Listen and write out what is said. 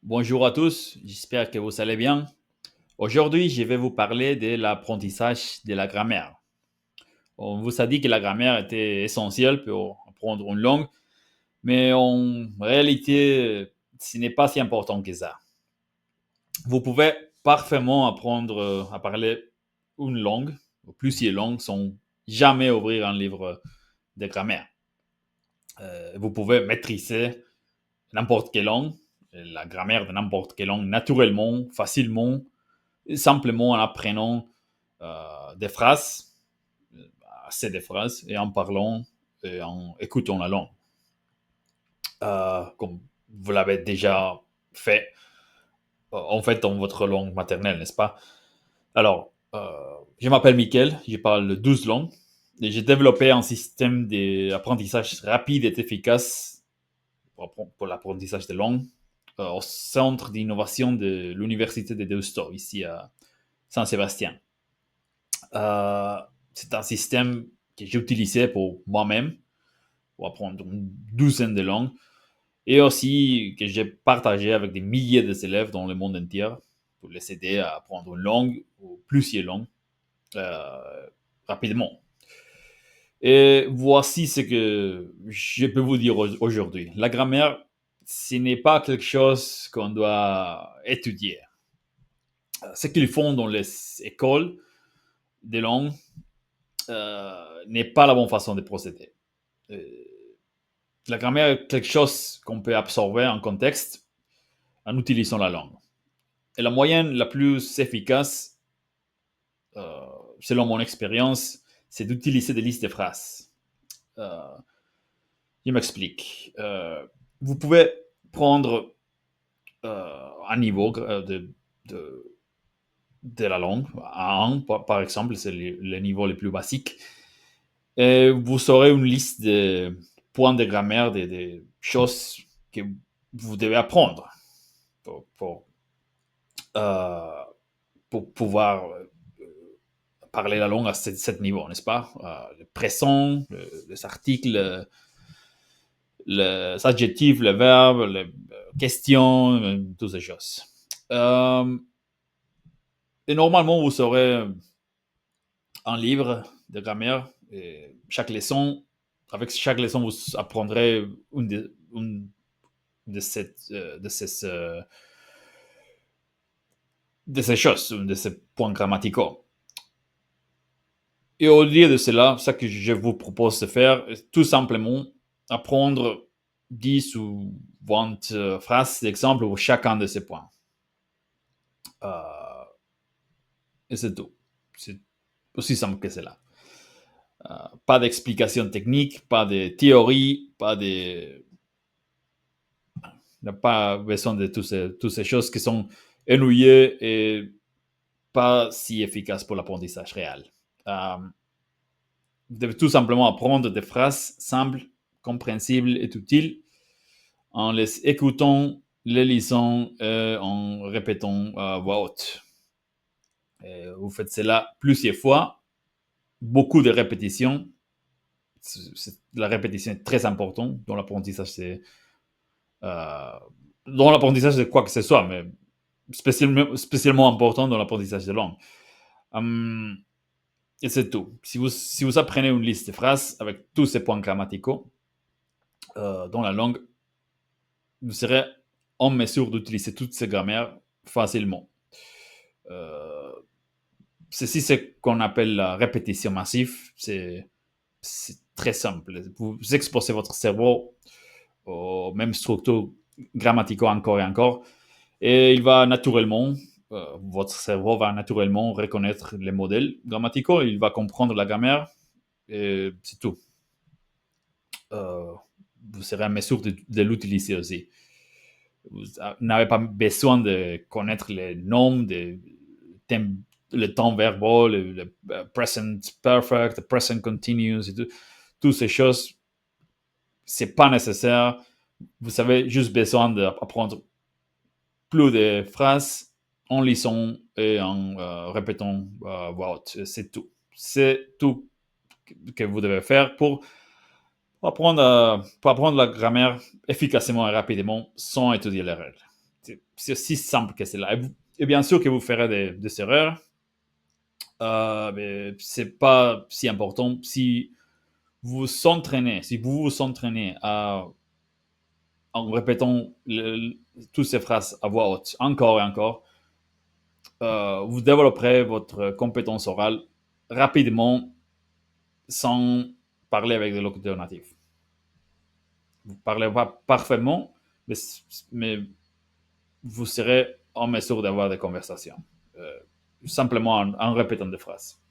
Bonjour à tous, j'espère que vous allez bien. Aujourd'hui, je vais vous parler de l'apprentissage de la grammaire. On vous a dit que la grammaire était essentielle pour apprendre une langue, mais en réalité, ce n'est pas si important que ça. Vous pouvez parfaitement apprendre à parler une langue, ou plusieurs langues, sans jamais ouvrir un livre de grammaire. Vous pouvez maîtriser n'importe quelle langue, la grammaire de n'importe quelle langue naturellement, facilement, simplement en apprenant des phrases, assez de phrases, et en parlant et en écoutant la langue. Comme vous l'avez déjà fait, en fait, dans votre langue maternelle, n'est-ce pas? Alors, je m'appelle Mickaël, je parle 12 langues, et j'ai développé un système d'apprentissage rapide et efficace pour l'apprentissage des langues au centre d'innovation de l'Université de Deusto, ici à Saint-Sébastien. Euh, c'est un système que j'ai utilisé pour moi-même, pour apprendre une douzaine de langues, et aussi que j'ai partagé avec des milliers d'élèves dans le monde entier pour les aider à apprendre une langue ou plusieurs langues euh, rapidement. Et voici ce que je peux vous dire aujourd'hui. La grammaire, ce n'est pas quelque chose qu'on doit étudier. Ce qu'ils font dans les écoles des langues n'est pas la bonne façon de procéder. Euh, la grammaire est quelque chose qu'on peut absorber en contexte en utilisant la langue. Et la moyenne la plus efficace, euh, selon mon expérience, c'est d'utiliser des listes de phrases. Euh, je m'explique. Vous pouvez prendre un niveau de, de la langue, un, par exemple, c'est le niveau le plus basique, et vous aurez une liste de points de grammaire, de choses que vous devez apprendre pour, pour, euh, pour pouvoir parler la langue à ce niveau, n'est-ce pas? Le présent, les articles, les adjectifs, les verbes, les questions, toutes ces choses. Euh, et normalement, vous aurez un livre de grammaire. Et chaque leçon, avec chaque leçon, vous apprendrez une de ces choses, de ces points grammaticaux. Et au lieu de cela, ce que je vous propose de faire, est tout simplement apprendre 10 ou 20 phrases d'exemple pour chacun de ces points. Euh, et c'est tout. C'est aussi simple que cela. Pas d'explication technique, pas de théorie, pas de... Il n'y a pas besoin de toutes ces choses qui sont ennuyées et pas si efficaces pour l'apprentissage réel. Euh, vous devez tout simplement apprendre des phrases simples, compréhensibles et utiles en les écoutant, les lisant et en répétant à voix haute. Et vous faites cela plusieurs fois, beaucoup de répétitions. La répétition est très importante dans l'apprentissage. Euh, dans l'apprentissage de quoi que ce soit, mais spécialement important dans l'apprentissage de langue. Um, et c'est tout. Si vous apprenez une liste de phrases avec tous ces points grammaticaux dans la langue, vous serez en mesure d'utiliser toutes ces grammaires facilement. Euh, Ceci, c'est ce qu'on appelle la répétition massive. C'est très simple. Vous exposez votre cerveau aux mêmes structures grammaticaux encore et encore, et il va naturellement, votre cerveau va naturellement reconnaître les modèles grammaticaux, il va comprendre la grammaire, et c'est tout. Euh, vous serez en mesure de l'utiliser aussi. Vous n'avez pas besoin de connaître les noms, le temps verbal, le present perfect, le present continuous, et toutes ces choses, c'est pas nécessaire. Vous avez juste besoin d'apprendre plus de phrases en lisant et en répétant voix haute. C'est tout. C'est tout que vous devez faire pour apprendre la grammaire efficacement et rapidement sans étudier les règles. C'est aussi simple que cela. Et bien sûr que vous ferez des erreurs, mais c'est pas si important si si vous vous entraînez en répétant toutes ces phrases à voix haute encore et encore, vous développerez votre compétence orale rapidement sans parler avec des locuteurs natifs. Vous ne parlez pas parfaitement, mais, mais vous serez en mesure d'avoir des conversations, simplement en répétant des phrases.